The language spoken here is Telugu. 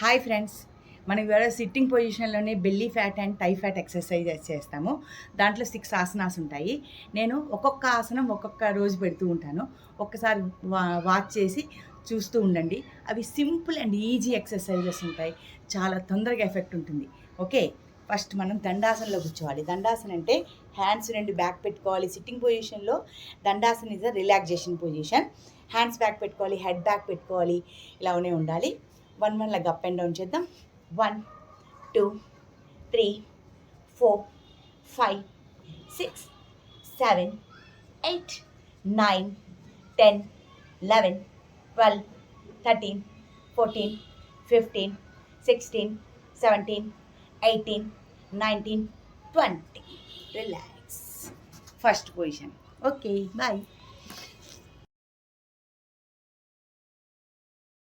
హాయ్ ఫ్రెండ్స్, మనం ఇవాళ సిట్టింగ్ పొజిషన్లోనే belly fat and thigh fat exercises చేస్తాము. దాంట్లో 6 ఆసనాస్ ఉంటాయి. నేను ఒక్కొక్క ఆసనం ఒక్కొక్క రోజు పెడుతూ ఉంటాను. ఒక్కసారి వాచ్ చేసి చూస్తూ ఉండండి. అవి సింపుల్ అండ్ ఈజీ ఎక్సర్సైజెస్ ఉంటాయి. చాలా తొందరగా ఎఫెక్ట్ ఉంటుంది. ఓకే, ఫస్ట్ మనం దండాసనలో కూర్చోవాలి. దండాసన అంటే హ్యాండ్స్ 2 బ్యాక్ పెట్టుకోవాలి. సిట్టింగ్ పొజిషన్లో dandasana is a relaxation position. Hands back పెట్టుకోవాలి, హెడ్ బ్యాక్ పెట్టుకోవాలి, ఇలానే ఉండాలి. 1 లెగ్ అప్ అండ్ డౌన్ చేద్దాం. 1 2 3 4 5 6 7 8 9 10 11 12 13 14 15 16 17 18 19 20. Relax. First position. Okay, bye.